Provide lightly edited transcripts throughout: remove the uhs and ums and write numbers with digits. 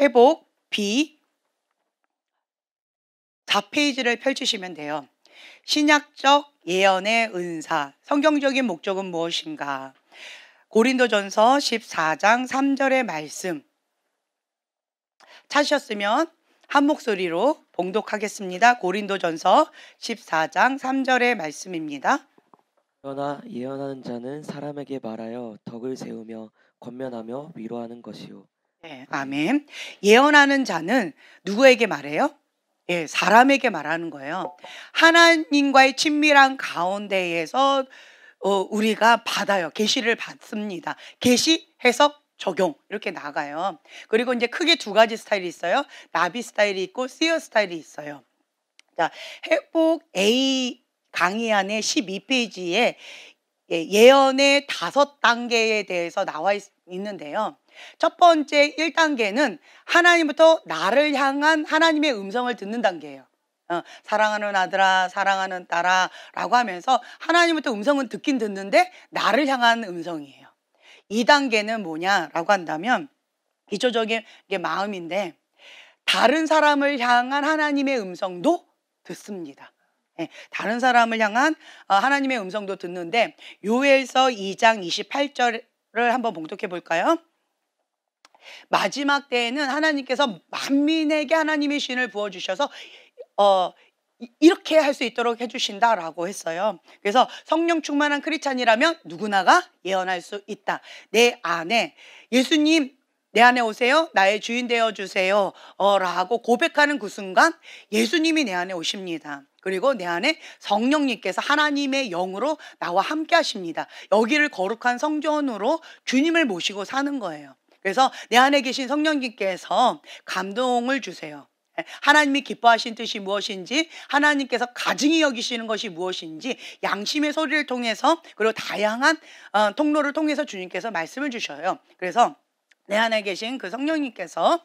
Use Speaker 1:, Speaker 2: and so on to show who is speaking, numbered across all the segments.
Speaker 1: 회복 B 4페이지를 펼치시면 돼요. 신약적 예언의 은사, 성경적인 목적은 무엇인가? 고린도전서 14장 3절의 말씀 찾으셨으면 한 목소리로 봉독하겠습니다. 고린도전서 14장 3절의 말씀입니다.
Speaker 2: 그러나 예언하는 자는 사람에게 말하여 덕을 세우며 권면하며 위로하는 것이요.
Speaker 1: 네, 아멘. 예언하는 자는 누구에게 말해요? 예, 사람에게 말하는 거예요. 하나님과의 친밀한 가운데에서 우리가 받아요. 계시를 받습니다. 계시, 해석, 적용 이렇게 나가요. 그리고 이제 크게 두 가지 스타일이 있어요. 나비 스타일이 있고 씨어 스타일이 있어요. 자, 회복 A 강의 안에 12페이지에 예언의 5단계에 대해서 나와 있는데요. 첫 번째 1단계는 하나님부터 나를 향한 하나님의 음성을 듣는 단계예요. 사랑하는 아들아, 사랑하는 딸아 라고 하면서 하나님부터 음성은 듣긴 듣는데 나를 향한 음성이에요. 2단계는 뭐냐라고 한다면 기초적인 게 마음인데 다른 사람을 향한 하나님의 음성도 듣습니다. 다른 사람을 향한 하나님의 음성도 듣는데 요엘서 2장 28절을 한번 봉독해 볼까요? 마지막 때에는 하나님께서 만민에게 하나님의 신을 부어주셔서 이렇게 할 수 있도록 해주신다라고 했어요. 그래서 성령 충만한 크리스찬이라면 누구나가 예언할 수 있다. 내 안에 예수님 내 안에 오세요. 나의 주인 되어주세요. 라고 고백하는 그 순간 예수님이 내 안에 오십니다. 그리고 내 안에 성령님께서 하나님의 영으로 나와 함께 하십니다. 여기를 거룩한 성전으로 주님을 모시고 사는 거예요. 그래서 내 안에 계신 성령님께서 감동을 주세요. 하나님이 기뻐하신 뜻이 무엇인지, 하나님께서 가증히 여기시는 것이 무엇인지 양심의 소리를 통해서 그리고 다양한 통로를 통해서 주님께서 말씀을 주셔요. 그래서 내 안에 계신 그 성령님께서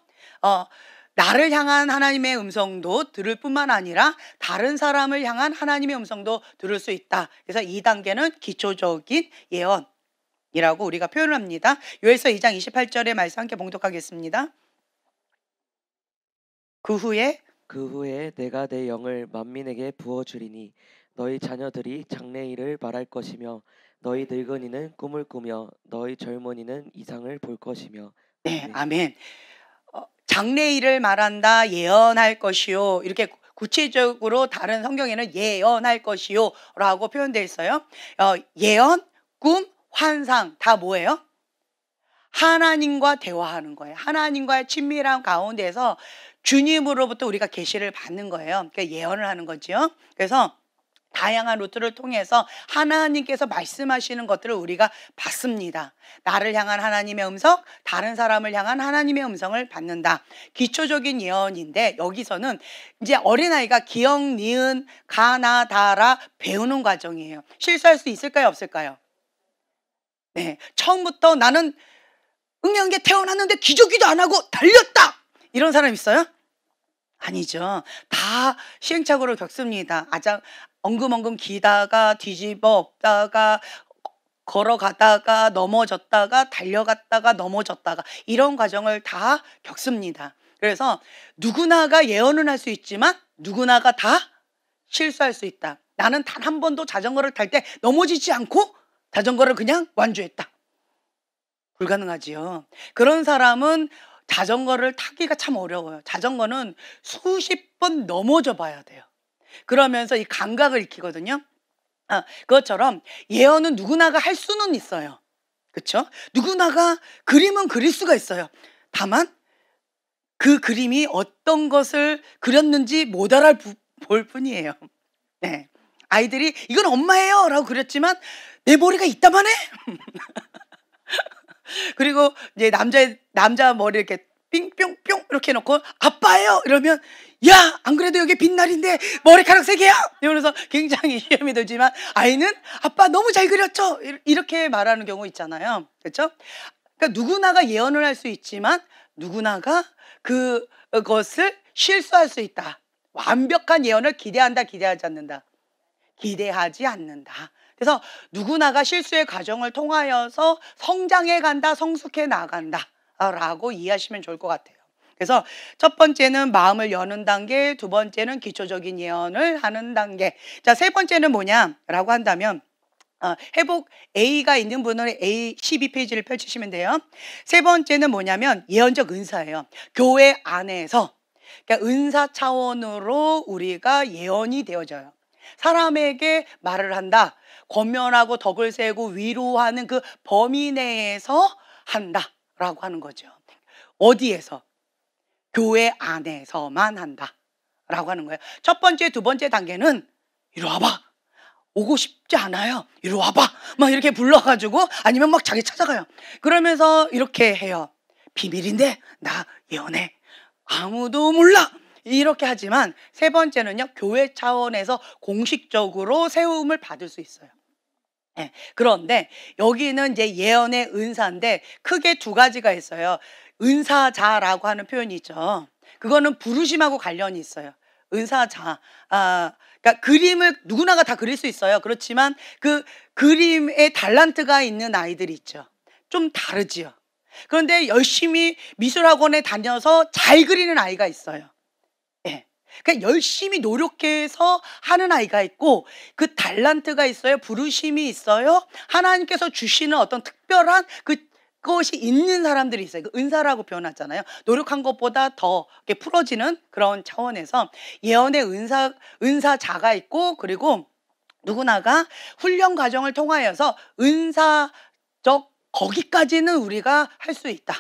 Speaker 1: 나를 향한 하나님의 음성도 들을 뿐만 아니라 다른 사람을 향한 하나님의 음성도 들을 수 있다. 그래서 2단계는 기초적인 예언이라고 우리가 표현을 합니다. 요엘서 2장 28절의 말씀 함께 봉독하겠습니다. 그 후에
Speaker 2: 내가 내 영을 만민에게 부어주리니 너희 자녀들이 장래일을 말할 것이며 너희 늙은이는 꿈을 꾸며 너희 젊은이는 이상을 볼 것이며.
Speaker 1: 네, 아멘. 장래일을 말한다, 예언할 것이요. 이렇게 구체적으로 다른 성경에는 예언할 것이요 라고 표현되어 있어요. 예언, 꿈, 환상 다 뭐예요? 하나님과 대화하는 거예요. 하나님과의 친밀한 가운데서 주님으로부터 우리가 계시를 받는 거예요. 그러니까 예언을 하는 거죠. 그래서 다양한 루트를 통해서 하나님께서 말씀하시는 것들을 우리가 받습니다. 나를 향한 하나님의 음성, 다른 사람을 향한 하나님의 음성을 받는다. 기초적인 예언인데 여기서는 이제 어린아이가 기억, 니은, 가나, 다라 배우는 과정이에요. 실수할 수 있을까요? 없을까요? 네, 처음부터 나는 응양계 태어났는데 기저귀도 안 하고 달렸다! 이런 사람 있어요? 아니죠. 다 시행착오를 겪습니다. 엉금엉금 기다가 뒤집어 엎다가 걸어가다가 넘어졌다가 달려갔다가 넘어졌다가 이런 과정을 다 겪습니다. 그래서 누구나가 예언은 할 수 있지만 누구나가 다 실수할 수 있다. 나는 단 한 번도 자전거를 탈 때 넘어지지 않고 자전거를 그냥 완주했다. 불가능하지요. 그런 사람은 자전거를 타기가 참 어려워요. 자전거는 수십 번 넘어져 봐야 돼요. 그러면서 이 감각을 익히거든요. 그것처럼 예언은 누구나가 할 수는 있어요. 그렇죠? 누구나가 그림은 그릴 수가 있어요. 다만 그 그림이 어떤 것을 그렸는지 못 알아볼 뿐이에요. 네. 아이들이 이건 엄마예요 라고 그렸지만 내 머리가 이따만 해? 그리고 이제 남자 머리 이렇게 삥뿅뿅 이렇게 해놓고 아빠예요 이러면 야, 안 그래도 여기 빛날인데 머리카락 3개야? 이러면서 굉장히 시험이 들지만 아이는 아빠 너무 잘 그렸죠? 이렇게 말하는 경우 있잖아요. 그렇죠? 그러니까 누구나가 예언을 할 수 있지만 누구나가 그것을 실수할 수 있다. 완벽한 예언을 기대한다, 기대하지 않는다. 기대하지 않는다. 그래서 누구나가 실수의 과정을 통하여서 성장해 간다, 성숙해 나간다 라고 이해하시면 좋을 것 같아요. 그래서 첫 번째는 마음을 여는 단계, 두 번째는 기초적인 예언을 하는 단계. 자, 세 번째는 뭐냐라고 한다면 회복 A가 있는 분은 A 12페이지를 펼치시면 돼요. 세 번째는 뭐냐면 예언적 은사예요. 교회 안에서, 그러니까 은사 차원으로 우리가 예언이 되어져요. 사람에게 말을 한다. 권면하고 덕을 세우고 위로하는 그 범위 내에서 한다라고 하는 거죠. 어디에서? 교회 안에서만 한다라고 하는 거예요. 첫 번째, 두 번째 단계는 이리 와봐. 오고 싶지 않아요. 이리 와봐. 막 이렇게 불러가지고, 아니면 막 자기 찾아가요. 그러면서 이렇게 해요. 비밀인데 나 예언해. 아무도 몰라. 이렇게 하지만 세 번째는요, 교회 차원에서 공식적으로 세움을 받을 수 있어요. 네. 그런데 여기는 이제 예언의 은사인데 크게 두 가지가 있어요. 은사자라고 하는 표현이 있죠. 그거는 부르심하고 관련이 있어요. 은사자. 그러니까 그림을 누구나가 다 그릴 수 있어요. 그렇지만 그 그림에 달란트가 있는 아이들이 있죠. 좀 다르지요. 그런데 열심히 미술학원에 다녀서 잘 그리는 아이가 있어요. 예. 그러니까 열심히 노력해서 하는 아이가 있고, 그 달란트가 있어요. 부르심이 있어요. 하나님께서 주시는 어떤 특별한 그것이 있는 사람들이 있어요. 그 은사라고 표현하잖아요. 노력한 것보다 더 이렇게 풀어지는 그런 차원에서 예언의 은사자가 있고, 그리고 누구나가 훈련 과정을 통하여서 은사적 거기까지는 우리가 할 수 있다.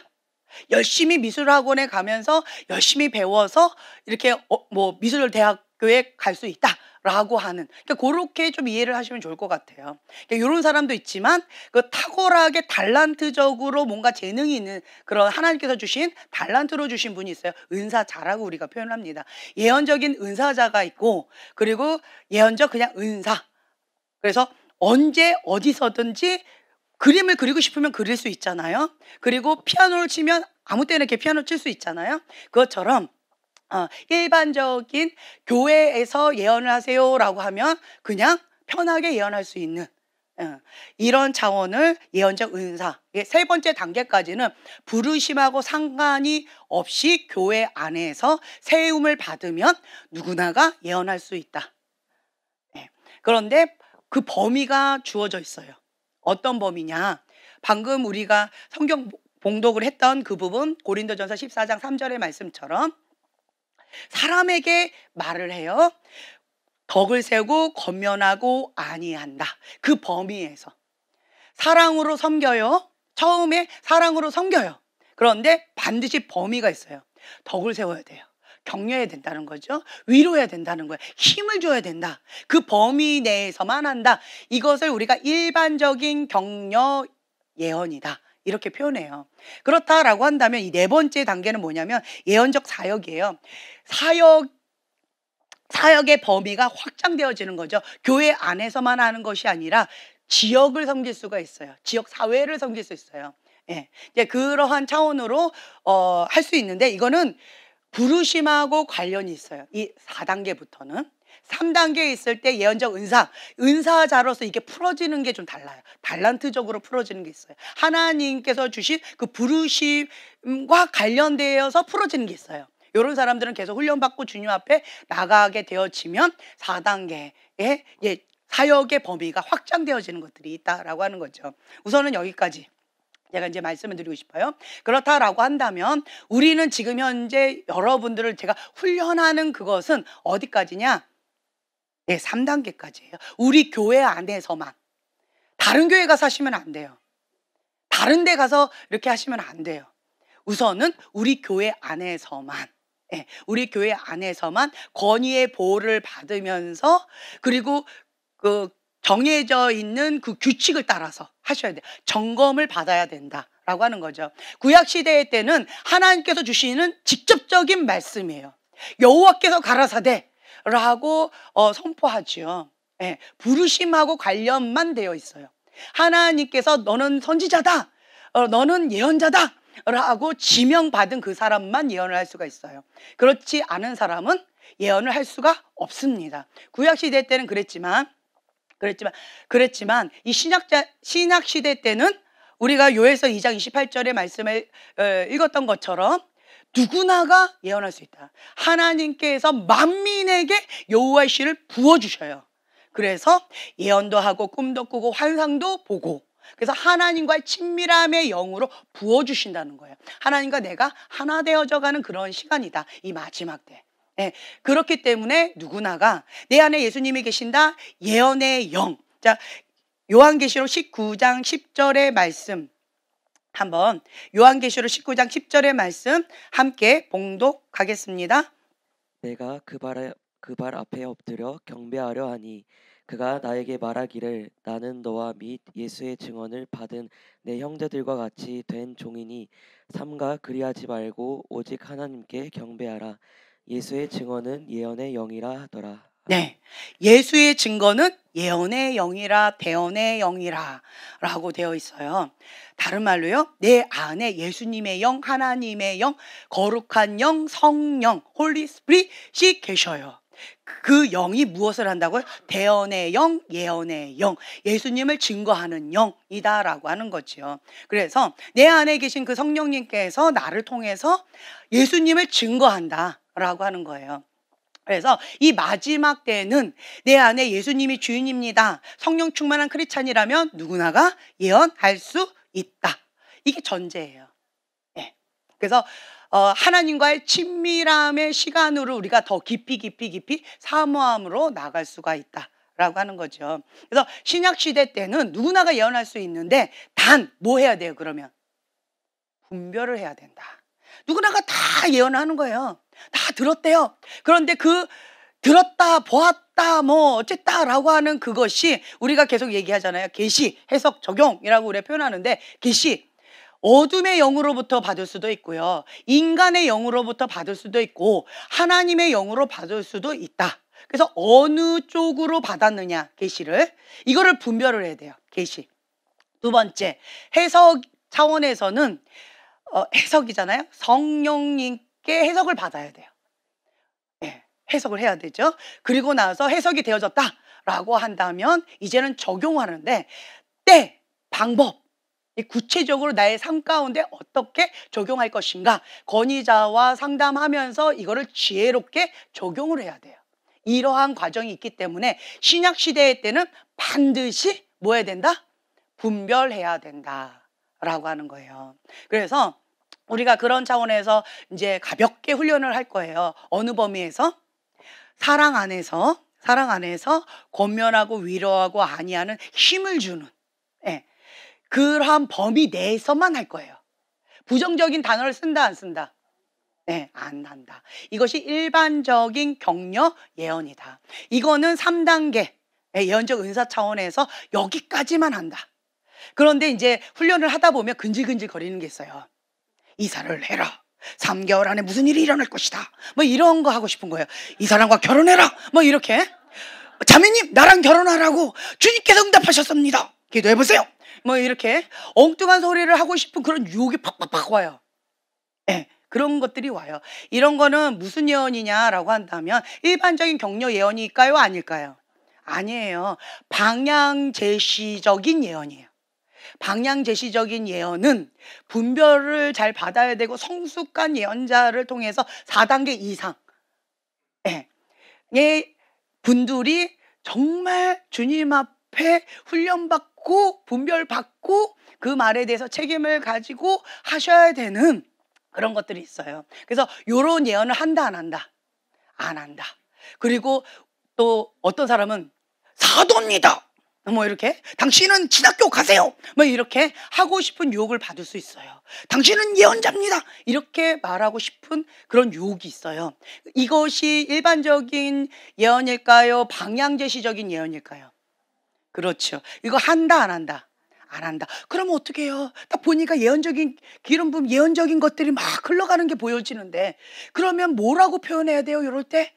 Speaker 1: 열심히 미술학원에 가면서 열심히 배워서 이렇게 뭐 미술대학교에 갈 수 있다라고 하는, 그러니까 그렇게 좀 이해를 하시면 좋을 것 같아요. 그러니까 이런 사람도 있지만 그 탁월하게 달란트적으로 뭔가 재능이 있는 그런 하나님께서 주신 달란트로 주신 분이 있어요. 은사자라고 우리가 표현합니다. 예언적인 은사자가 있고, 그리고 예언적 그냥 은사. 그래서 언제 어디서든지 그림을 그리고 싶으면 그릴 수 있잖아요. 그리고 피아노를 치면 아무 때나 이렇게 피아노 칠 수 있잖아요. 그것처럼 일반적인 교회에서 예언을 하세요라고 하면 그냥 편하게 예언할 수 있는 이런 차원을 예언적 은사. 세 번째 단계까지는 부르심하고 상관이 없이 교회 안에서 세움을 받으면 누구나가 예언할 수 있다. 그런데 그 범위가 주어져 있어요. 어떤 범위냐? 방금 우리가 성경 봉독을 했던 그 부분, 고린도전서 14장 3절의 말씀처럼 사람에게 말을 해요. 덕을 세우고 권면하고 아니한다. 그 범위에서 사랑으로 섬겨요. 처음에 사랑으로 섬겨요. 그런데 반드시 범위가 있어요. 덕을 세워야 돼요. 격려해야 된다는 거죠. 위로해야 된다는 거예요. 힘을 줘야 된다. 그 범위 내에서만 한다. 이것을 우리가 일반적인 격려 예언이다. 이렇게 표현해요. 그렇다라고 한다면 이 네 번째 단계는 뭐냐면 예언적 사역이에요. 사역의 범위가 확장되어지는 거죠. 교회 안에서만 하는 것이 아니라 지역을 섬길 수가 있어요. 지역 사회를 섬길 수 있어요. 예. 이제 그러한 차원으로 할 수 있는데, 이거는 부르심하고 관련이 있어요. 이 4단계부터는. 3단계에 있을 때 예언적 은사자로서 이게 풀어지는 게 좀 달라요. 달란트적으로 풀어지는 게 있어요. 하나님께서 주신 그 부르심과 관련되어서 풀어지는 게 있어요. 이런 사람들은 계속 훈련받고 주님 앞에 나가게 되어지면 4단계의 사역의 범위가 확장되어지는 것들이 있다라고 하는 거죠. 우선은 여기까지 제가 이제 말씀을 드리고 싶어요. 그렇다라고 한다면 우리는 지금 현재 여러분들을 제가 훈련하는 그것은 어디까지냐? 3단계까지예요. 우리 교회 안에서만. 다른 교회 가서 하시면 안 돼요. 다른 데 가서 이렇게 하시면 안 돼요. 우선은 우리 교회 안에서만. 우리 교회 안에서만 권위의 보호를 받으면서, 그리고 그 정해져 있는 그 규칙을 따라서 하셔야 돼요. 점검을 받아야 된다라고 하는 거죠. 구약 시대 때는 하나님께서 주시는 직접적인 말씀이에요. 여호와께서 가라사대라고 선포하지요. 부르심하고 관련만 되어 있어요. 하나님께서 너는 선지자다, 너는 예언자다 라고 지명받은 그 사람만 예언을 할 수가 있어요. 그렇지 않은 사람은 예언을 할 수가 없습니다. 구약 시대 때는 그랬지만 이 신약 시대 때는 우리가 요엘서 2장 28절의 말씀을 읽었던 것처럼 누구나가 예언할 수 있다. 하나님께서 만민에게 여호와의 씨를 부어주셔요. 그래서 예언도 하고 꿈도 꾸고 환상도 보고, 그래서 하나님과의 친밀함의 영으로 부어주신다는 거예요. 하나님과 내가 하나 되어져가는 그런 시간이다, 이 마지막 때. 네, 그렇기 때문에 누구나가 내 안에 예수님이 계신다, 예언의 영. 자, 요한계시록 19장 10절의 말씀, 한번 요한계시록 19장 10절의 말씀 함께 봉독하겠습니다.
Speaker 2: 내가 그 발 앞에 엎드려 경배하려 하니 그가 나에게 말하기를 나는 너와 및 예수의 증언을 받은 내 형제들과 같이 된 종이니 삼가 그리하지 말고 오직 하나님께 경배하라. 예수의 증언은 예언의 영이라 하더라.
Speaker 1: 네, 예수의 증거는 예언의 영이라, 대언의 영이라 라고 되어 있어요. 다른 말로요, 내 안에 예수님의 영, 하나님의 영, 거룩한 영, 성령, 홀리 스피릿이 계셔요. 그 영이 무엇을 한다고요? 대언의 영, 예언의 영, 예수님을 증거하는 영이다라고 하는 거죠. 그래서 내 안에 계신 그 성령님께서 나를 통해서 예수님을 증거한다라고 하는 거예요. 그래서 이 마지막 때는 내 안에 예수님이 주인입니다, 성령 충만한 크리스찬이라면 누구나가 예언할 수 있다. 이게 전제예요. 네. 그래서 하나님과의 친밀함의 시간으로 우리가 더 깊이 사모함으로 나갈 수가 있다라고 하는 거죠. 그래서 신약 시대 때는 누구나가 예언할 수 있는데, 단 뭐 해야 돼요? 그러면 분별을 해야 된다. 누구나가 다 예언하는 거예요. 다 들었대요. 그런데 그 들었다, 보았다, 뭐 어쨌다라고 하는 그것이 우리가 계속 얘기하잖아요. 계시, 해석, 적용이라고 우리가 표현하는데, 계시, 어둠의 영으로부터 받을 수도 있고요, 인간의 영으로부터 받을 수도 있고, 하나님의 영으로 받을 수도 있다. 그래서 어느 쪽으로 받았느냐, 계시를, 이거를 분별을 해야 돼요. 계시. 두 번째, 해석 차원에서는 해석이잖아요. 성령님께 해석을 받아야 돼요. 네, 해석을 해야 되죠. 그리고 나서 해석이 되어졌다라고 한다면 이제는 적용하는데, 때, 방법, 구체적으로 나의 삶 가운데 어떻게 적용할 것인가, 권위자와 상담하면서 이거를 지혜롭게 적용을 해야 돼요. 이러한 과정이 있기 때문에 신약 시대의 때는 반드시 뭐 해야 된다? 분별해야 된다라고 하는 거예요. 그래서 우리가 그런 차원에서 이제 가볍게 훈련을 할 거예요. 어느 범위에서? 사랑 안에서 권면하고 위로하고 안위하는 힘을 주는, 그러한 범위 내에서만 할 거예요. 부정적인 단어를 쓴다, 안 쓴다? 네, 안 한다. 이것이 일반적인 격려 예언이다. 이거는 3단계 예언적 은사 차원에서 여기까지만 한다. 그런데 이제 훈련을 하다 보면 근질근질 거리는 게 있어요. 이사를 해라, 3개월 안에 무슨 일이 일어날 것이다, 뭐 이런 거 하고 싶은 거예요. 이 사람과 결혼해라, 뭐 이렇게. 자매님, 나랑 결혼하라고 주님께서 응답하셨습니다, 기도해보세요, 뭐 이렇게 엉뚱한 소리를 하고 싶은 그런 유혹이 팍팍팍 와요. 네, 그런 것들이 와요. 이런 거는 무슨 예언이냐라고 한다면 일반적인 격려 예언일까요, 아닐까요? 아니에요. 방향 제시적인 예언이에요. 방향 제시적인 예언은 분별을 잘 받아야 되고, 성숙한 예언자를 통해서 4단계 이상의 분들이 정말 주님 앞에 훈련받고 분별받고 그 말에 대해서 책임을 가지고 하셔야 되는 그런 것들이 있어요. 그래서 이런 예언을 한다, 안 한다? 안 한다. 그리고 또 어떤 사람은 사도입니다, 뭐 이렇게, 당신은 신학교 가세요, 뭐 이렇게 하고 싶은 유혹을 받을 수 있어요. 당신은 예언자입니다, 이렇게 말하고 싶은 그런 유혹이 있어요. 이것이 일반적인 예언일까요, 방향제시적인 예언일까요? 그렇죠. 이거 한다, 안 한다? 안 한다. 그럼 어떻게 해요? 딱 보니까 예언적인 기름 부음, 예언적인 것들이 막 흘러가는 게 보여지는데, 그러면 뭐라고 표현해야 돼요, 이럴 때?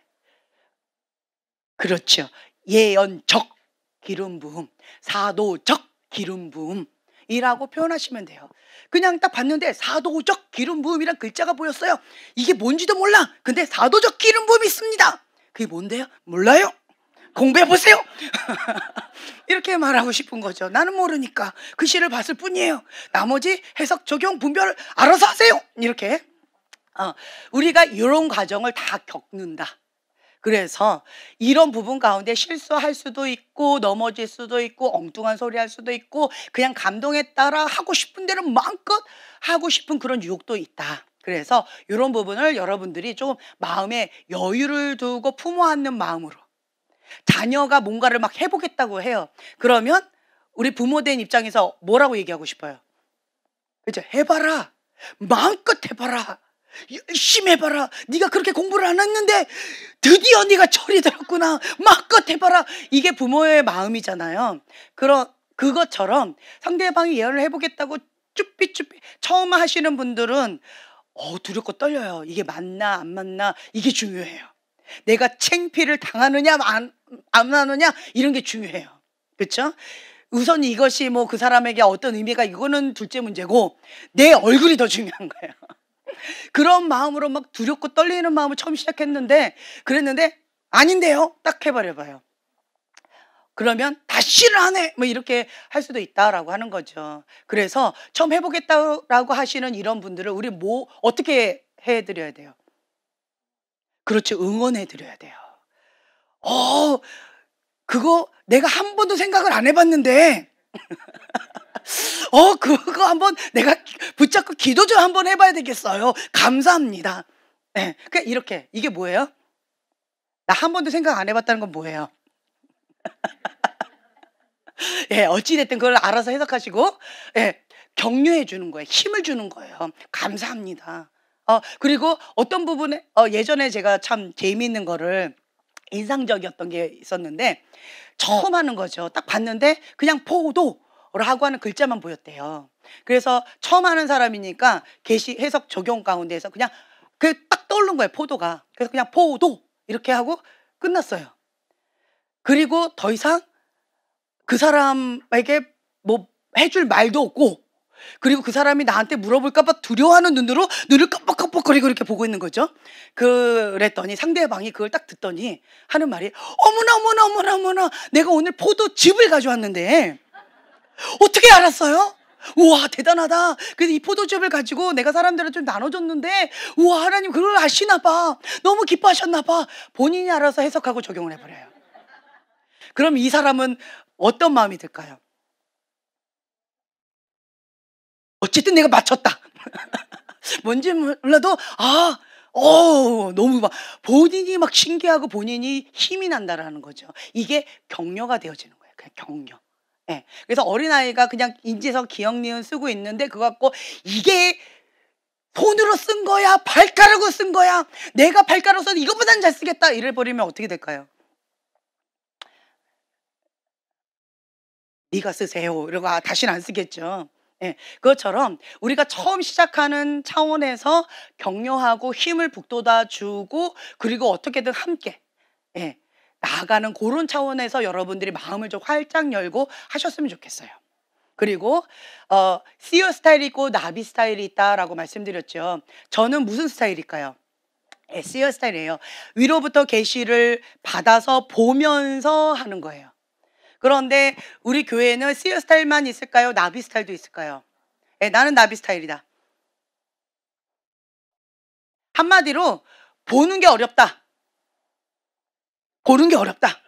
Speaker 1: 그렇죠. 예언적 기름 부음, 사도적 기름 부음이라고 표현하시면 돼요. 그냥 딱 봤는데 사도적 기름 부음이란 글자가 보였어요. 이게 뭔지도 몰라. 근데 사도적 기름 부음이 있습니다. 그게 뭔데요? 몰라요? 공부해보세요. 이렇게 말하고 싶은 거죠. 나는 모르니까 글씨를 봤을 뿐이에요. 나머지 해석, 적용, 분별을 알아서 하세요. 이렇게 우리가 이런 과정을 다 겪는다. 그래서 이런 부분 가운데 실수할 수도 있고 넘어질 수도 있고 엉뚱한 소리 할 수도 있고 그냥 감동에 따라 하고 싶은 대로 마음껏 하고 싶은 그런 유혹도 있다. 그래서 이런 부분을 여러분들이 좀 마음에 여유를 두고 품어 안는 마음으로, 자녀가 뭔가를 막 해보겠다고 해요. 그러면 우리 부모된 입장에서 뭐라고 얘기하고 싶어요? 그죠? 해봐라. 마음껏 해봐라. 열심히 해봐라. 네가 그렇게 공부를 안 했는데 드디어 네가 철이 들었구나. 마음껏 해봐라. 이게 부모의 마음이잖아요. 그것처럼 상대방이 예언을 해보겠다고 쭈삐쭈삐 처음 하시는 분들은 두렵고 떨려요. 이게 맞나 안 맞나 이게 중요해요. 내가 창피를 당하느냐 안 하느냐 이런 게 중요해요. 그렇죠? 우선 이것이 뭐 그 사람에게 어떤 의미가 이거는 둘째 문제고 내 얼굴이 더 중요한 거예요. 그런 마음으로 막 두렵고 떨리는 마음을 처음 시작했는데 그랬는데 아닌데요? 딱 해버려봐요. 그러면 다시는 안 해! 뭐 이렇게 할 수도 있다라고 하는 거죠. 그래서 처음 해보겠다라고 하시는 이런 분들을 우리 어떻게 해드려야 돼요? 그렇죠. 응원해드려야 돼요. 그거 내가 한 번도 생각을 안 해봤는데 그거 한번 내가 붙잡고 기도 좀 한번 해봐야 되겠어요. 감사합니다. 네, 그냥 이렇게. 이게 뭐예요? 나 한 번도 생각 안 해봤다는 건 뭐예요? 예, 어찌됐든 그걸 알아서 해석하시고, 예, 격려해 주는 거예요. 힘을 주는 거예요. 감사합니다. 그리고 어떤 부분에, 예전에 제가 참 재미있는 거를 인상적이었던 게 있었는데, 처음 하는 거죠. 딱 봤는데, 그냥 포도라고 하는 글자만 보였대요. 그래서 처음 하는 사람이니까 계시 해석 적용 가운데에서 그냥 그 딱 떠오른 거예요. 포도가. 그래서 그냥 포도 이렇게 하고 끝났어요. 그리고 더 이상 그 사람에게 뭐 해줄 말도 없고, 그리고 그 사람이 나한테 물어볼까봐 두려워하는 눈으로 눈을 깜빡깜빡거리고 이렇게 보고 있는 거죠. 그랬더니 상대방이 그걸 딱 듣더니 하는 말이 어머나 어머나 어머나 어머나 내가 오늘 포도즙을 가져왔는데 어떻게 알았어요? 우와 대단하다. 그래서 이 포도즙을 가지고 내가 사람들한테 좀 나눠줬는데 우와 하나님 그걸 아시나 봐. 너무 기뻐하셨나 봐. 본인이 알아서 해석하고 적용을 해버려요. 그럼 이 사람은 어떤 마음이 들까요? 어쨌든 내가 맞췄다. 뭔지 몰라도 너무 막 본인이 막 신기하고 본인이 힘이 난다라는 거죠. 이게 격려가 되어지는 거예요. 그냥 격려. 예. 그래서 어린아이가 그냥 인지석 기억 니은 쓰고 있는데 그거 갖고 이게 손으로 쓴 거야 발가락으로 쓴 거야 내가 발가락으로 써도 이거보단 잘 쓰겠다 이래 버리면 어떻게 될까요? 네가 쓰세요 이러고 다시는 안 쓰겠죠. 예, 그것처럼 우리가 처음 시작하는 차원에서 격려하고 힘을 북돋아 주고 그리고 어떻게든 함께 나아가는 그런 차원에서 여러분들이 마음을 좀 활짝 열고 하셨으면 좋겠어요. 그리고 씨어 스타일이 있고 나비 스타일이 있다라고 말씀드렸죠. 저는 무슨 스타일일까요? 씨어 스타일이에요. 위로부터 계시를 받아서 보면서 하는 거예요. 그런데 우리 교회는 씨어 스타일만 있을까요? 나비 스타일도 있을까요? 나는 나비 스타일이다. 한마디로 보는 게 어렵다. 보는 게 어렵다.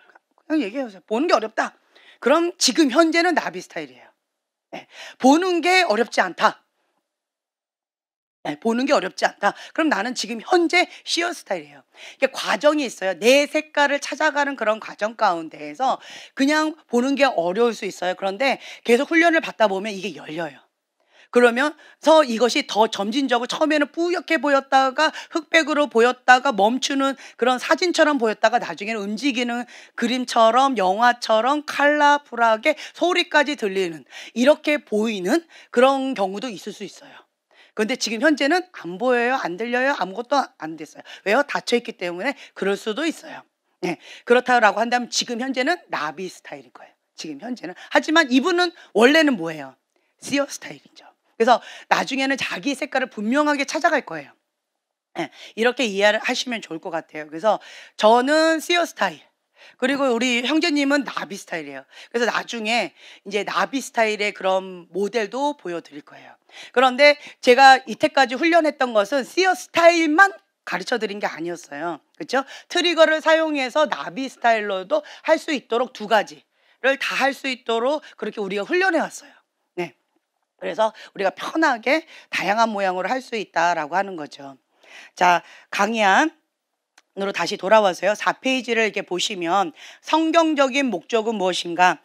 Speaker 1: 그냥 얘기해보세요. 보는 게 어렵다. 그럼 지금 현재는 나비 스타일이에요. 보는 게 어렵지 않다. 보는 게 어렵지 않다. 그럼 나는 지금 현재 씨어 스타일이에요. 이게 과정이 있어요. 내 색깔을 찾아가는 그런 과정 가운데에서 그냥 보는 게 어려울 수 있어요. 그런데 계속 훈련을 받다 보면 이게 열려요. 그러면서 이것이 더 점진적으로 처음에는 뿌옇게 보였다가 흑백으로 보였다가 멈추는 그런 사진처럼 보였다가 나중에는 움직이는 그림처럼 영화처럼 컬러풀하게 소리까지 들리는 이렇게 보이는 그런 경우도 있을 수 있어요. 그런데 지금 현재는 안 보여요, 안 들려요, 아무것도 안 됐어요. 왜요? 닫혀있기 때문에 그럴 수도 있어요. 그렇다고 한다면 지금 현재는 나비 스타일인 거예요. 지금 현재는. 하지만 이분은 원래는 뭐예요? 씨어 스타일이죠. 그래서 나중에는 자기 색깔을 분명하게 찾아갈 거예요. 이렇게 이해를 하시면 좋을 것 같아요. 그래서 저는 씨어 스타일, 그리고 우리 형제님은 나비 스타일이에요. 그래서 나중에 이제 나비 스타일의 그런 모델도 보여드릴 거예요. 그런데 제가 이때까지 훈련했던 것은 씨어 스타일만 가르쳐 드린 게 아니었어요. 그렇죠? 트리거를 사용해서 나비 스타일로도 할 수 있도록 두 가지를 다 할 수 있도록 그렇게 우리가 훈련해 왔어요. 네. 그래서 우리가 편하게 다양한 모양으로 할 수 있다라고 하는 거죠. 자, 강의안으로 다시 돌아와서요. 4페이지를 이렇게 보시면 성경적인 목적은 무엇인가?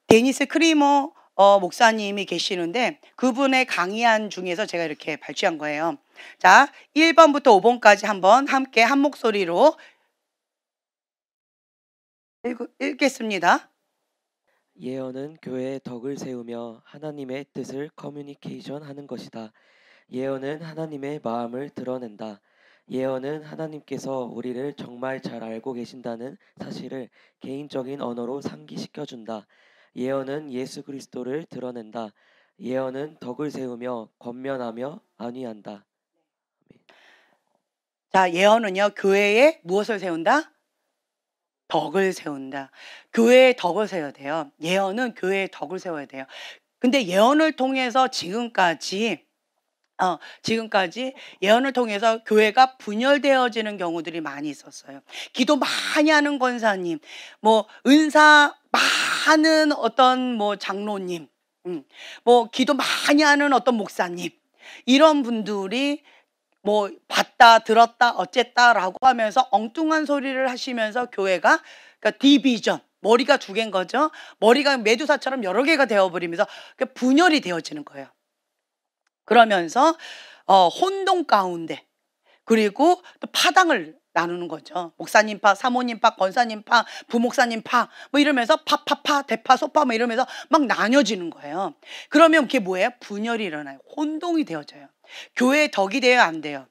Speaker 1: 데니스 크리머 목사님이 계시는데 그분의 강의안 중에서 제가 이렇게 발췌한 거예요. 자, 1번부터 5번까지 한번 함께 한 목소리로 읽겠습니다.
Speaker 2: 예언은 교회의 덕을 세우며 하나님의 뜻을 커뮤니케이션 하는 것이다. 예언은 하나님의 마음을 드러낸다. 예언은 하나님께서 우리를 정말 잘 알고 계신다는 사실을 개인적인 언어로 상기시켜준다. 예언은 예수 그리스도를 드러낸다. 예언은 덕을 세우며 권면하며 안위한다.
Speaker 1: 자, 예언은요, 교회에 무엇을 세운다? 덕을 세운다. 교회의 덕을 세워야 돼요. 예언은 교회의 덕을 세워야 돼요. 근데 예언을 통해서 지금까지 예언을 통해서 교회가 분열되어지는 경우들이 많이 있었어요. 기도 많이 하는 권사님, 뭐 은사 많은 어떤 뭐 장로님, 뭐 기도 많이 하는 어떤 목사님, 이런 분들이 뭐 봤다 들었다 어쨌다라고 하면서 엉뚱한 소리를 하시면서 교회가 그러니까 디비전, 머리가 두 개인 거죠. 머리가 메두사처럼 여러 개가 되어버리면서 분열이 되어지는 거예요. 그러면서 혼동 가운데 그리고 또 파당을 나누는 거죠. 목사님파, 사모님파, 권사님파, 부목사님파 뭐 이러면서 파파파, 대파, 소파 뭐 이러면서 막 나뉘어지는 거예요. 그러면 그게 뭐예요? 분열이 일어나요. 혼동이 되어져요. 교회의 덕이 돼요? 안 돼요?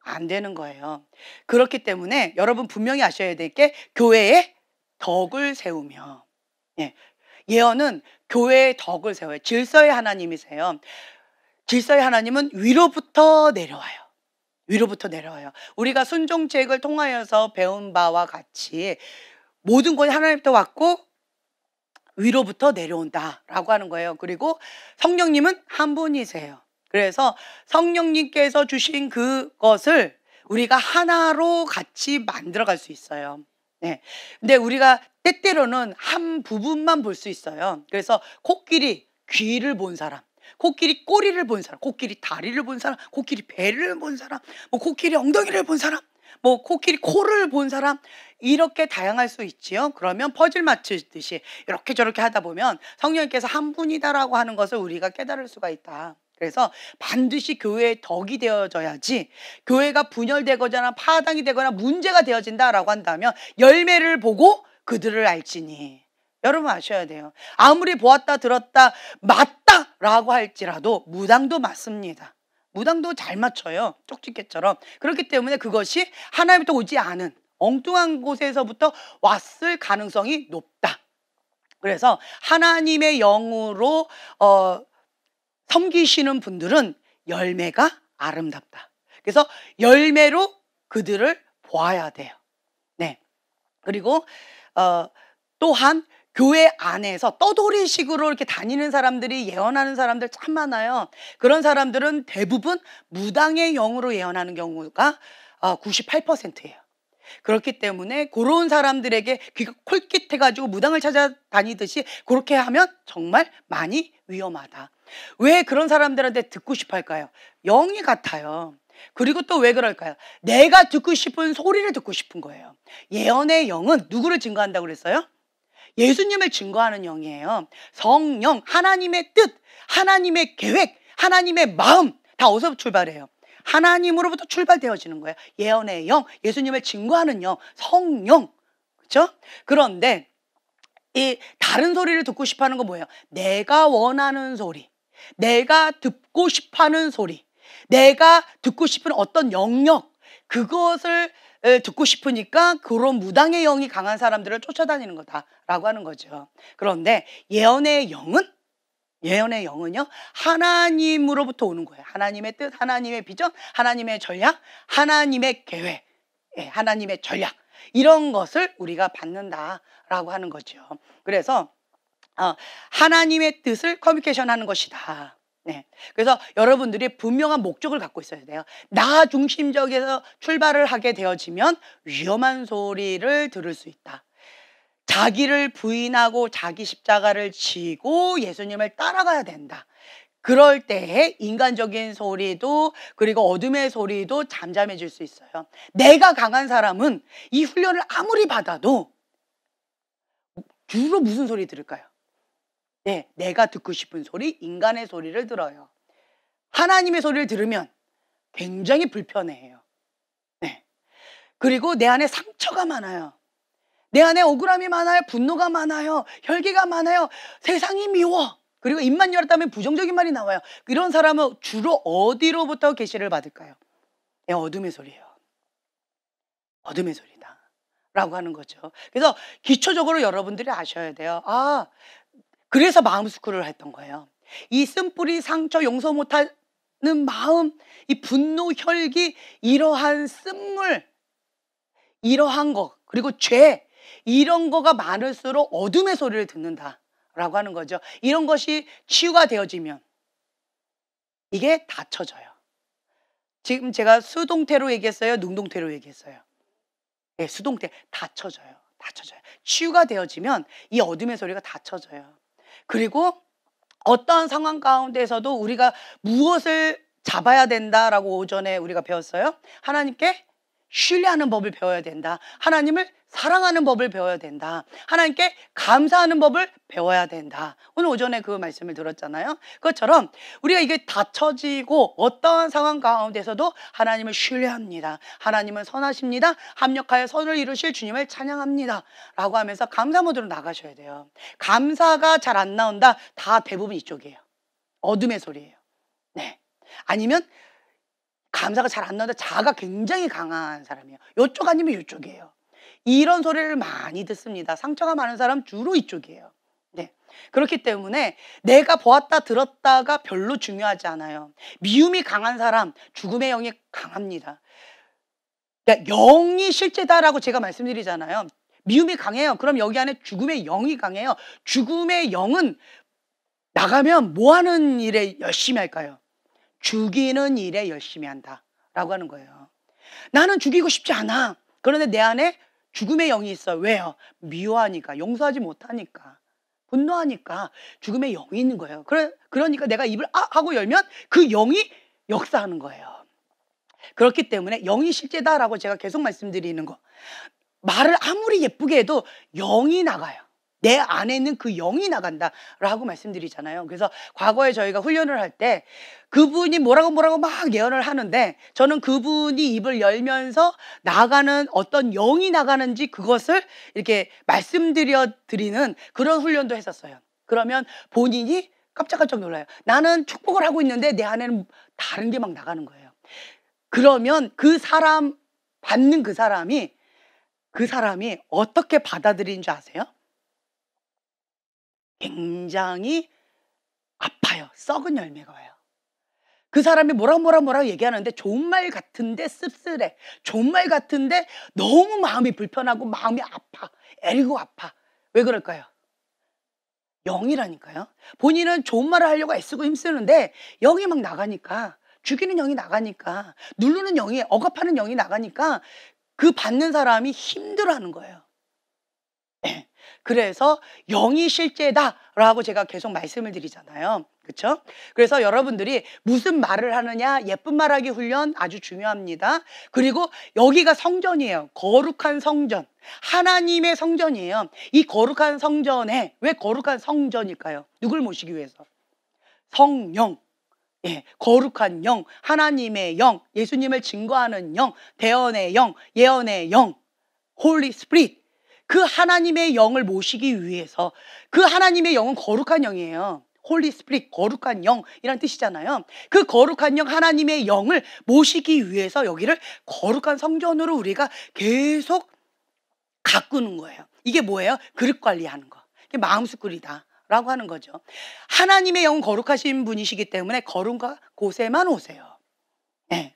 Speaker 1: 안 되는 거예요. 그렇기 때문에 여러분 분명히 아셔야 될 게 교회의 덕을 세우며, 예언은 교회의 덕을 세워요. 질서의 하나님이세요. 질서의 하나님은 위로부터 내려와요. 위로부터 내려와요. 우리가 순종책을 통하여서 배운 바와 같이 모든 것이 하나님부터 왔고 위로부터 내려온다라고 하는 거예요. 그리고 성령님은 한 분이세요. 그래서 성령님께서 주신 그것을 우리가 하나로 같이 만들어갈 수 있어요. 네. 근데 우리가 때때로는 한 부분만 볼 수 있어요. 그래서 코끼리 귀를 본 사람, 코끼리 꼬리를 본 사람, 코끼리 다리를 본 사람, 코끼리 배를 본 사람, 뭐 코끼리 엉덩이를 본 사람, 뭐 코끼리 코를 본 사람, 이렇게 다양할 수 있지요. 그러면 퍼즐 맞추듯이 이렇게 저렇게 하다 보면 성령님께서 한 분이다라고 하는 것을 우리가 깨달을 수가 있다. 그래서 반드시 교회의 덕이 되어져야지, 교회가 분열되거나 파당이 되거나 문제가 되어진다라고 한다면 열매를 보고 그들을 알지니. 여러분 아셔야 돼요. 아무리 보았다 들었다 맞다라고 할지라도 무당도 맞습니다. 무당도 잘 맞춰요. 쪽집게처럼. 그렇기 때문에 그것이 하나님부터 오지 않은 엉뚱한 곳에서부터 왔을 가능성이 높다. 그래서 하나님의 영으로 섬기시는 분들은 열매가 아름답다. 그래서 열매로 그들을 보아야 돼요. 네. 그리고 또한 교회 안에서 떠돌이식으로 이렇게 다니는 사람들이 예언하는 사람들 참 많아요. 그런 사람들은 대부분 무당의 영으로 예언하는 경우가 98%예요. 그렇기 때문에 그런 사람들에게 귀가 콜깃해가지고 무당을 찾아다니듯이 그렇게 하면 정말 많이 위험하다. 왜 그런 사람들한테 듣고 싶어 할까요? 영이 같아요. 그리고 또 왜 그럴까요? 내가 듣고 싶은 소리를 듣고 싶은 거예요. 예언의 영은 누구를 증거한다고 그랬어요? 예수님을 증거하는 영이에요. 성령, 하나님의 뜻, 하나님의 계획, 하나님의 마음 다 어디서 출발해요? 하나님으로부터 출발되어지는 거예요. 예언의 영, 예수님을 증거하는 영, 성령. 그렇죠? 그런데 이 다른 소리를 듣고 싶어 하는 건 뭐예요? 내가 원하는 소리, 내가 듣고 싶어 하는 소리, 내가 듣고 싶은 어떤 영역, 그것을 듣고 싶으니까 그런 무당의 영이 강한 사람들을 쫓아다니는 거다라고 하는 거죠. 그런데 예언의 영은요 하나님으로부터 오는 거예요. 하나님의 뜻, 하나님의 비전, 하나님의 전략, 하나님의 계획, 하나님의 전략, 이런 것을 우리가 받는다라고 하는 거죠. 그래서 하나님의 뜻을 커뮤니케이션 하는 것이다. 네. 그래서 여러분들이 분명한 목적을 갖고 있어야 돼요. 나 중심적에서 출발을 하게 되어지면 위험한 소리를 들을 수 있다. 자기를 부인하고 자기 십자가를 지고 예수님을 따라가야 된다. 그럴 때에 인간적인 소리도 그리고 어둠의 소리도 잠잠해질 수 있어요. 내가 강한 사람은 이 훈련을 아무리 받아도 주로 무슨 소리 들을까요? 네, 내가 듣고 싶은 소리, 인간의 소리를 들어요. 하나님의 소리를 들으면 굉장히 불편해해요. 네. 그리고 내 안에 상처가 많아요. 내 안에 억울함이 많아요. 분노가 많아요. 혈기가 많아요. 세상이 미워. 그리고 입만 열었다면 부정적인 말이 나와요. 이런 사람은 주로 어디로부터 계시를 받을까요? 네, 어둠의 소리예요. 어둠의 소리다 라고 하는 거죠. 그래서 기초적으로 여러분들이 아셔야 돼요. 그래서 마음 스쿨을 했던 거예요. 이 쓴뿌리 상처 용서 못하는 마음, 이 분노, 혈기, 이러한 쓴물, 이러한 거, 그리고 죄, 이런 거가 많을수록 어둠의 소리를 듣는다라고 하는 거죠. 이런 것이 치유가 되어지면 이게 닫혀져요. 지금 제가 수동태로 얘기했어요? 능동태로 얘기했어요? 네, 수동태. 닫혀져요. 닫혀져요. 치유가 되어지면 이 어둠의 소리가 닫혀져요. 그리고 어떠한 상황 가운데서도 우리가 무엇을 잡아야 된다라고 오전에 우리가 배웠어요? 하나님께 신뢰하는 법을 배워야 된다. 하나님을 사랑하는 법을 배워야 된다. 하나님께 감사하는 법을 배워야 된다. 오늘 오전에 그 말씀을 들었잖아요. 그것처럼 우리가 이게 닫혀지고 어떠한 상황 가운데서도 하나님을 신뢰합니다. 하나님은 선하십니다. 합력하여 선을 이루실 주님을 찬양합니다. 라고 하면서 감사 모드로 나가셔야 돼요. 감사가 잘 안 나온다. 다 대부분 이쪽이에요. 어둠의 소리예요. 네. 아니면 감사가 잘 안 나온다. 자아가 굉장히 강한 사람이에요. 이쪽 아니면 이쪽이에요. 이런 소리를 많이 듣습니다. 상처가 많은 사람 주로 이쪽이에요. 네. 그렇기 때문에 내가 보았다 들었다가 별로 중요하지 않아요. 미움이 강한 사람, 죽음의 영이 강합니다. 그러니까 영이 실제다라고 제가 말씀드리잖아요. 미움이 강해요. 그럼 여기 안에 죽음의 영이 강해요. 죽음의 영은 나가면 뭐 하는 일에 열심히 할까요? 죽이는 일에 열심히 한다라고 하는 거예요. 나는 죽이고 싶지 않아. 그런데 내 안에 죽음의 영이 있어. 왜요? 미워하니까, 용서하지 못하니까, 분노하니까 죽음의 영이 있는 거예요. 그러니까 내가 입을 하고 열면 그 영이 역사하는 거예요. 그렇기 때문에 영이 실제다라고 제가 계속 말씀드리는 거. 말을 아무리 예쁘게 해도 영이 나가요. 내 안에 있는 그 영이 나간다라고 말씀드리잖아요. 그래서 과거에 저희가 훈련을 할 때 그분이 뭐라고 막 예언을 하는데 저는 그분이 입을 열면서 나가는 어떤 영이 나가는지 그것을 이렇게 말씀드리는 그런 훈련도 했었어요. 그러면 본인이 깜짝깜짝 놀라요. 나는 축복을 하고 있는데 내 안에는 다른 게 막 나가는 거예요. 그러면 그 사람 받는 그 사람이 어떻게 받아들이는 줄 아세요? 굉장히 아파요. 썩은 열매가 와요. 그 사람이 뭐라 얘기하는데 좋은 말 같은데 씁쓸해. 좋은 말 같은데 너무 마음이 불편하고 마음이 아파. 애리고 아파. 왜 그럴까요? 영이라니까요. 본인은 좋은 말을 하려고 애쓰고 힘쓰는데 영이 막 나가니까, 죽이는 영이 나가니까, 누르는 영이, 억압하는 영이 나가니까 그 받는 사람이 힘들어하는 거예요. 네. 그래서 영이 실제다라고 제가 계속 말씀을 드리잖아요. 그렇죠? 그래서 여러분들이 무슨 말을 하느냐, 예쁜 말하기 훈련 아주 중요합니다. 그리고 여기가 성전이에요. 거룩한 성전. 하나님의 성전이에요. 이 거룩한 성전에 왜 거룩한 성전일까요? 누굴 모시기 위해서? 성령. 예, 거룩한 영, 하나님의 영, 예수님을 증거하는 영, 대언의 영, 예언의 영, 홀리 스피릿. 그 하나님의 영을 모시기 위해서, 그 하나님의 영은 거룩한 영이에요. 홀리 스피릿, 거룩한 영이란 뜻이잖아요. 그 거룩한 영, 하나님의 영을 모시기 위해서 여기를 거룩한 성전으로 우리가 계속 가꾸는 거예요. 이게 뭐예요? 그릇 관리하는 거. 이게 마음수꿀이다 라고 하는 거죠. 하나님의 영은 거룩하신 분이시기 때문에 거룩한 곳에만 오세요. 네.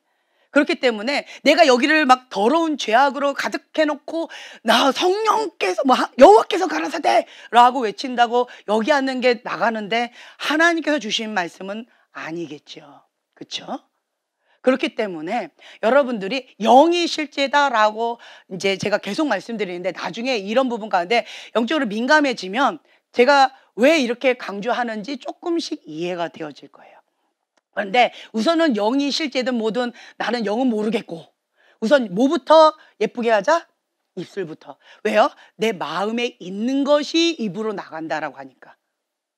Speaker 1: 그렇기 때문에 내가 여기를 막 더러운 죄악으로 가득해놓고 나 성령께서 여호와께서 가라사대 라고 외친다고 여기 앉는 게 나가는데 하나님께서 주신 말씀은 아니겠죠. 그렇죠? 그렇기 때문에 여러분들이 영이 실제다라고 이제 제가 계속 말씀드리는데 나중에 이런 부분 가운데 영적으로 민감해지면 제가 왜 이렇게 강조하는지 조금씩 이해가 되어질 거예요. 그런데 우선은 영이 실제든 뭐든 나는 영은 모르겠고 우선 뭐부터 예쁘게 하자? 입술부터. 왜요? 내 마음에 있는 것이 입으로 나간다라고 하니까.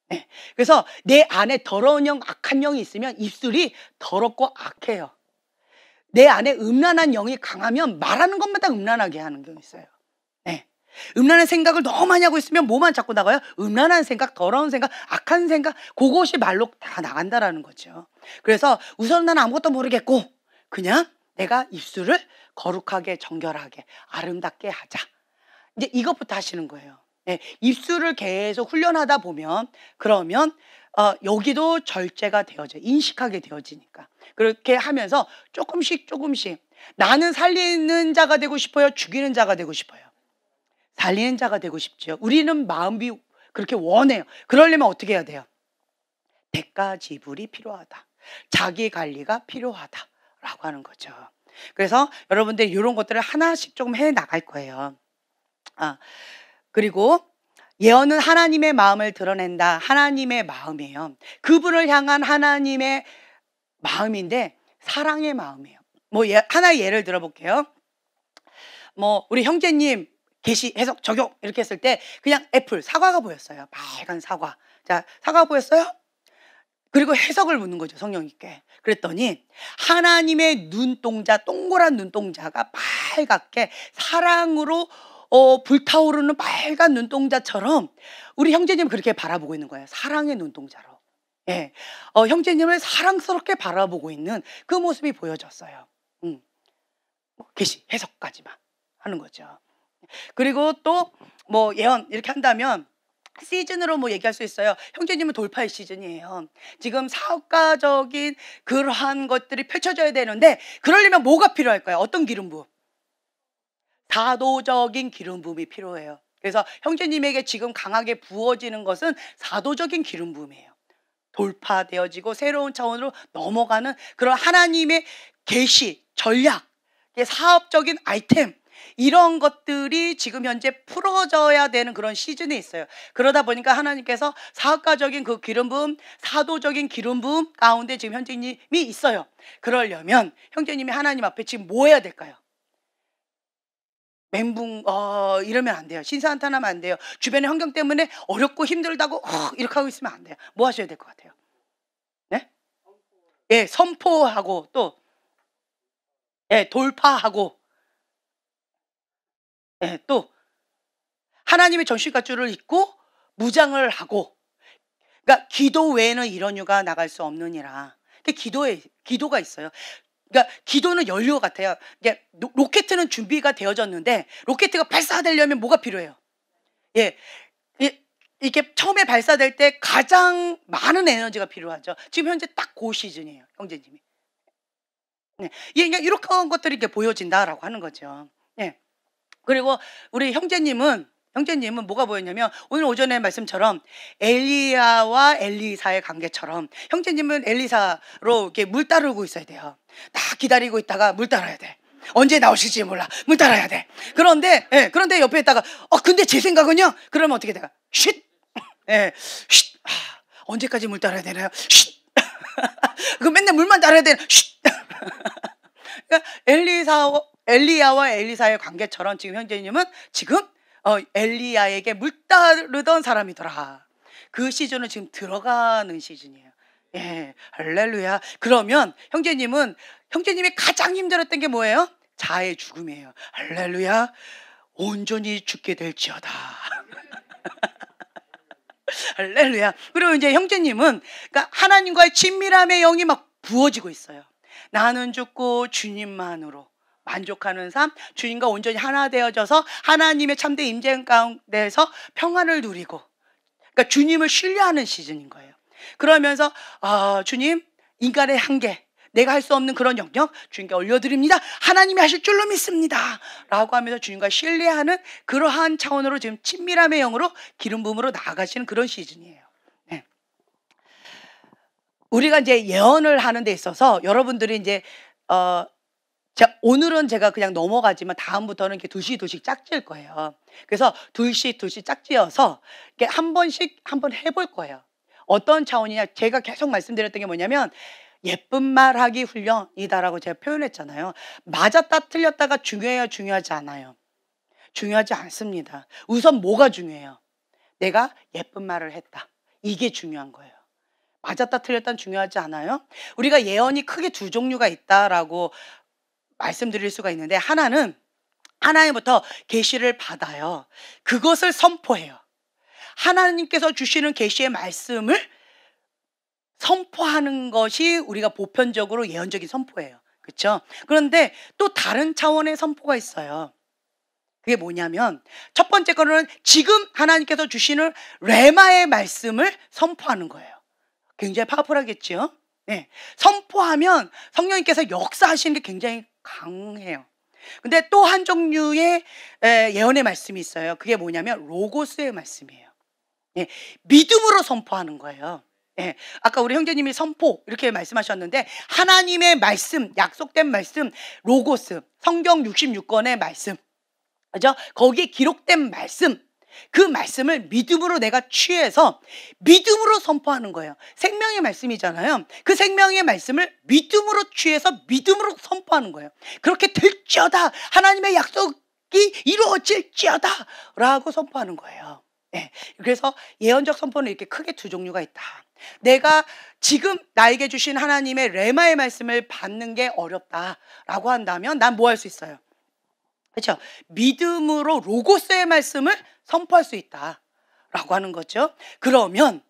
Speaker 1: 네. 그래서 내 안에 더러운 영, 악한 영이 있으면 입술이 더럽고 악해요. 내 안에 음란한 영이 강하면 말하는 것마다 음란하게 하는 경우 있어요. 네. 음란한 생각을 너무 많이 하고 있으면 뭐만 자꾸 나가요? 음란한 생각, 더러운 생각, 악한 생각, 그것이 말로 다 나간다라는 거죠. 그래서 우선 난 아무것도 모르겠고 그냥 내가 입술을 거룩하게, 정결하게, 아름답게 하자. 이제 이것부터 하시는 거예요. 네, 입술을 계속 훈련하다 보면 그러면 여기도 절제가 되어져 인식하게 되어지니까 그렇게 하면서 조금씩 나는 살리는 자가 되고 싶어요? 죽이는 자가 되고 싶어요? 살리는 자가 되고 싶죠. 우리는 마음이 그렇게 원해요. 그러려면 어떻게 해야 돼요? 대가 지불이 필요하다. 자기 관리가 필요하다라고 하는 거죠. 그래서 여러분들 이런 것들을 하나씩 조금 해 나갈 거예요. 그리고 예언은 하나님의 마음을 드러낸다. 하나님의 마음이에요. 그분을 향한 하나님의 마음인데 사랑의 마음이에요. 뭐 하나의 예를 들어볼게요. 뭐 우리 형제님 계시 해석 적용 이렇게 했을 때 그냥 애플 사과가 보였어요. 빨간 사과. 자, 사과가 보였어요? 그리고 해석을 묻는 거죠, 성령님께. 그랬더니 하나님의 눈동자, 동그란 눈동자가 빨갛게 사랑으로 불타오르는 빨간 눈동자처럼 우리 형제님 그렇게 바라보고 있는 거예요. 사랑의 눈동자로. 예, 형제님을 사랑스럽게 바라보고 있는 그 모습이 보여졌어요. 계시 해석까지만 하는 거죠. 그리고 또 뭐 예언 이렇게 한다면 시즌으로 뭐 얘기할 수 있어요. 형제님은 돌파의 시즌이에요. 지금 사업가적인 그러한 것들이 펼쳐져야 되는데 그러려면 뭐가 필요할까요? 어떤 기름 부음? 사도적인 기름 부음이 필요해요. 그래서 형제님에게 지금 강하게 부어지는 것은 사도적인 기름 부음이에요. 돌파되어지고 새로운 차원으로 넘어가는 그런 하나님의 계시, 전략, 사업적인 아이템 이런 것들이 지금 현재 풀어져야 되는 그런 시즌에 있어요. 그러다 보니까 하나님께서 사업가적인 그 기름 부음, 사도적인 기름 부음 가운데 지금 형제님이 있어요. 그러려면 형제님이 하나님 앞에 지금 뭐 해야 될까요? 멘붕 이러면 안 돼요. 신사한탄하면 안 돼요. 주변의 환경 때문에 어렵고 힘들다고 이렇게 하고 있으면 안 돼요. 뭐 하셔야 될 것 같아요? 네? 예, 선포하고 또 예, 돌파하고 예, 또 하나님의 전신갑주를 입고 무장을 하고 그러니까 기도 외에는 이런 유가 나갈 수 없느니라. 기도가 있어요. 그러니까 기도는 연료 같아요. 이게 로켓은 준비가 되어졌는데 로켓가 발사되려면 뭐가 필요해요? 예, 이게 처음에 발사될 때 가장 많은 에너지가 필요하죠. 지금 현재 딱 그 시즌이에요, 형제님이. 네, 이렇게 한 것들이 이렇게 보여진다라고 하는 거죠. 예. 그리고 우리 형제님은 뭐가 보였냐면 오늘 오전에 말씀처럼 엘리야와 엘리사의 관계처럼 형제님은 엘리사로 이렇게 물 따르고 있어야 돼요. 딱 기다리고 있다가 물 따라야 돼. 언제 나오실지 몰라. 물 따라야 돼. 그런데 옆에 있다가 근데 제 생각은요. 그러면 어떻게 돼요? 쉿. 예. 쉿. 언제까지 물 따라야 되나요? 쉿. 그 맨날 물만 따라야 되나? 쉿. 그러니까 엘리야와 엘리사의 관계처럼 지금 형제님은 지금 엘리야에게 물 따르던 사람이더라. 그 시즌은 지금 들어가는 시즌이에요. 예, 할렐루야. 그러면 형제님이 가장 힘들었던 게 뭐예요? 자아의 죽음이에요. 할렐루야. 온전히 죽게 될지어다. 할렐루야. 그리고 이제 형제님은 그러니까 하나님과의 친밀함의 영이 막 부어지고 있어요. 나는 죽고 주님만으로 만족하는 삶, 주님과 온전히 하나 되어져서 하나님의 참된 임재 가운데서 평안을 누리고 그러니까 주님을 신뢰하는 시즌인 거예요. 그러면서 주님, 인간의 한계, 내가 할 수 없는 그런 영역 주님께 올려드립니다. 하나님이 하실 줄로 믿습니다. 라고 하면서 주님과 신뢰하는 그러한 차원으로 지금 친밀함의 영으로 기름 부음으로 나아가시는 그런 시즌이에요. 네. 우리가 이제 예언을 하는 데 있어서 여러분들이 이제 오늘은 제가 그냥 넘어가지만 다음부터는 이렇게 둘씩 짝지을 거예요. 그래서 둘씩 짝지어서 이렇게 한 번씩 한번 해볼 거예요. 어떤 차원이냐? 제가 계속 말씀드렸던 게 뭐냐면 예쁜 말하기 훈련이다라고 제가 표현했잖아요. 맞았다 틀렸다가 중요해요, 중요하지 않아요? 중요하지 않습니다. 우선 뭐가 중요해요? 내가 예쁜 말을 했다. 이게 중요한 거예요. 맞았다 틀렸다는 중요하지 않아요? 우리가 예언이 크게 두 종류가 있다라고 말씀드릴 수가 있는데, 하나는 하나님부터 계시를 받아요. 그것을 선포해요. 하나님께서 주시는 계시의 말씀을 선포하는 것이 우리가 보편적으로 예언적인 선포예요. 그렇죠? 그런데 또 다른 차원의 선포가 있어요. 그게 뭐냐면 첫 번째 거는 지금 하나님께서 주시는 레마의 말씀을 선포하는 거예요. 굉장히 파워풀하겠죠? 네. 선포하면 성령님께서 역사하시는 게 굉장히 강해요. 근데 또 한 종류의 예언의 말씀이 있어요. 그게 뭐냐면 로고스의 말씀이에요. 예, 믿음으로 선포하는 거예요. 예, 아까 우리 형제님이 선포 이렇게 말씀하셨는데, 하나님의 말씀, 약속된 말씀, 로고스, 성경 66권의 말씀, 그죠? 거기에 기록된 말씀, 그 말씀을 믿음으로 내가 취해서 믿음으로 선포하는 거예요. 생명의 말씀이잖아요. 그 생명의 말씀을 믿음으로 취해서 믿음으로 선포하는 거예요. 그렇게 될지어다, 하나님의 약속이 이루어질지어다 라고 선포하는 거예요. 네. 그래서 예언적 선포는 이렇게 크게 두 종류가 있다. 내가 지금 나에게 주신 하나님의 레마의 말씀을 받는 게 어렵다라고 한다면 난 뭐 할 수 있어요? 그렇죠? 믿음으로 로고스의 말씀을 선포할 수 있다라고 하는 거죠. 그러면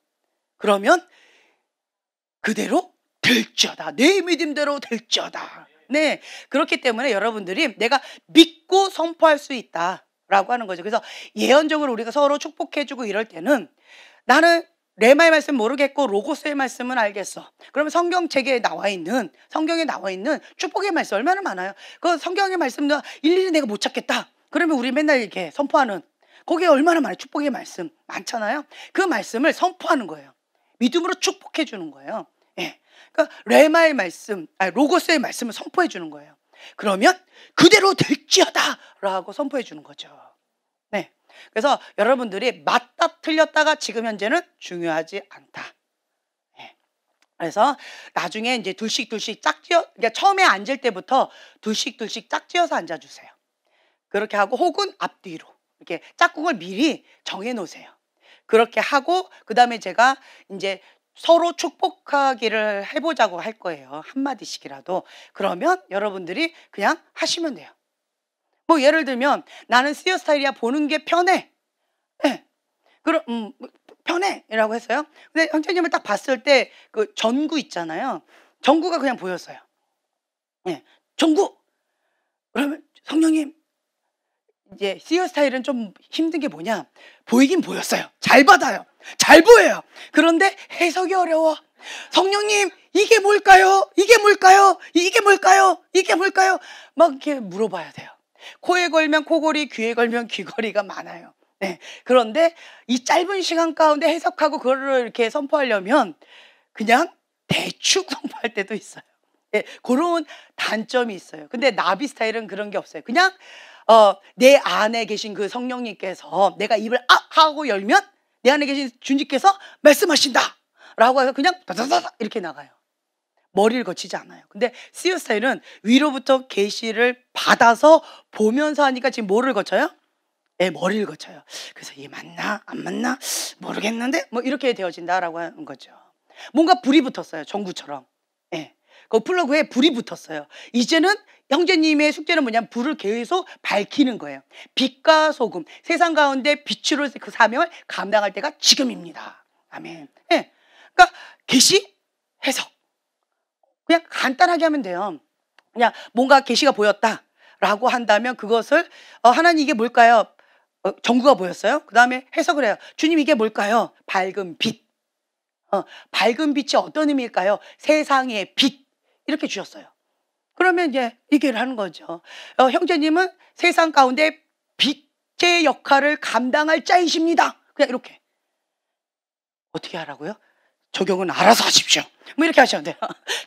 Speaker 1: 그대로 될지어다. 내 믿음대로 될지어다. 네, 그렇기 때문에 여러분들이 내가 믿고 선포할 수 있다라고 하는 거죠. 그래서 예언적으로 우리가 서로 축복해주고 이럴 때는, 나는 레마의 말씀 모르겠고 로고스의 말씀은 알겠어. 그러면 성경에 나와 있는 축복의 말씀 얼마나 많아요. 그 성경의 말씀도 일일이 내가 못 찾겠다. 그러면 우리 맨날 이렇게 선포하는 거기에 얼마나 많아요. 축복의 말씀 많잖아요. 그 말씀을 선포하는 거예요. 믿음으로 축복해 주는 거예요. 예. 그러니까 레마의 말씀, 로고스의 말씀을 선포해 주는 거예요. 그러면 그대로 될지어다라고 선포해 주는 거죠. 네. 그래서 여러분들이 맞다 틀렸다가 지금 현재는 중요하지 않다. 네. 그래서 나중에 이제 둘씩 짝지어, 그러니까 처음에 앉을 때부터 둘씩 짝지어서 앉아주세요. 그렇게 하고, 혹은 앞뒤로 이렇게 짝꿍을 미리 정해 놓으세요. 그렇게 하고 그 다음에 제가 이제 서로 축복하기를 해보자고 할 거예요. 한마디씩이라도. 그러면 여러분들이 그냥 하시면 돼요. 뭐 예를 들면 나는 시어 스타일이야, 보는 게 편해. 네. 편해 이라고 했어요. 근데 형제님을 딱 봤을 때 그 전구 있잖아요. 전구가 그냥 보였어요. 네. 전구. 그러면 성령님, 이제 시어 스타일은 좀 힘든 게 뭐냐, 보이긴 보였어요. 잘 받아요. 잘 보여요. 그런데 해석이 어려워. 성령님, 이게 뭘까요? 이게 뭘까요? 이게 뭘까요? 이게 뭘까요? 막 이렇게 물어봐야 돼요. 코에 걸면 코골이, 귀에 걸면 귀걸이가 많아요. 네. 그런데 이 짧은 시간 가운데 해석하고 그거를 이렇게 선포하려면 그냥 대충 선포할 때도 있어요. 네. 그런 단점이 있어요. 근데 나비 스타일은 그런 게 없어요. 그냥 내 안에 계신 그 성령님께서 내가 입을 하고 열면 내 안에 계신 주님께서 말씀하신다 라고 해서 그냥 다다다다 이렇게 나가요. 머리를 거치지 않아요. 근데 시어 스타일은 위로부터 계시를 받아서 보면서 하니까 지금 뭐를 거쳐요? 네, 머리를 거쳐요. 그래서 이게 맞나 안 맞나 모르겠는데 뭐 이렇게 되어진다라고 하는 거죠. 뭔가 불이 붙었어요. 전구처럼. 네. 그 플러그에 불이 붙었어요. 이제는 형제님의 숙제는 뭐냐면 불을 계속 밝히는 거예요. 빛과 소금, 세상 가운데 빛으로 그 사명을 감당할 때가 지금입니다. 아멘. 네. 그러니까 계시, 해석. 그냥 간단하게 하면 돼요. 그냥 뭔가 계시가 보였다라고 한다면 그것을 하나님 이게 뭘까요? 전구가 보였어요. 그 다음에 해석을 해요. 주님 이게 뭘까요? 밝은 빛. 밝은 빛이 어떤 의미일까요? 세상의 빛. 이렇게 주셨어요. 그러면 이제 얘기를 하는 거죠. 형제님은 세상 가운데 빛의 역할을 감당할 자이십니다. 그냥 이렇게. 어떻게 하라고요? 적용은 알아서 하십시오. 뭐 이렇게 하셔야 돼요.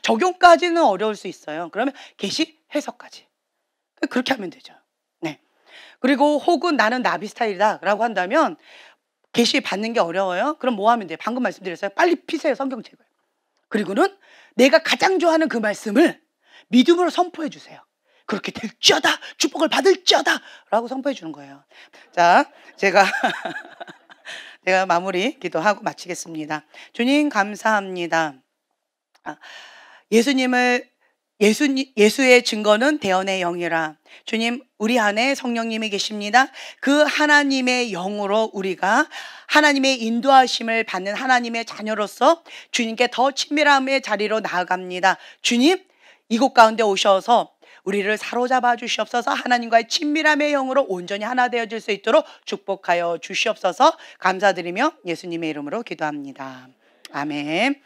Speaker 1: 적용까지는 어려울 수 있어요. 그러면 계시 해석까지. 그렇게 하면 되죠. 네. 그리고 혹은 나는 나비 스타일이다라고 한다면 계시 받는 게 어려워요. 그럼 뭐 하면 돼요? 방금 말씀드렸어요. 빨리 피세요. 성경책을. 그리고는 내가 가장 좋아하는 그 말씀을 믿음으로 선포해 주세요. 그렇게 될지어다, 축복을 받을지어다 라고 선포해 주는 거예요. 자, 제가 마무리 기도하고 마치겠습니다. 주님 감사합니다. 예수의 증거는 대언의 영이라. 주님, 우리 안에 성령님이 계십니다. 그 하나님의 영으로 우리가 하나님의 인도하심을 받는 하나님의 자녀로서 주님께 더 친밀함의 자리로 나아갑니다. 주님, 이곳 가운데 오셔서 우리를 사로잡아 주시옵소서. 하나님과의 친밀함의 영으로 온전히 하나 되어질 수 있도록 축복하여 주시옵소서. 감사드리며 예수님의 이름으로 기도합니다. 아멘.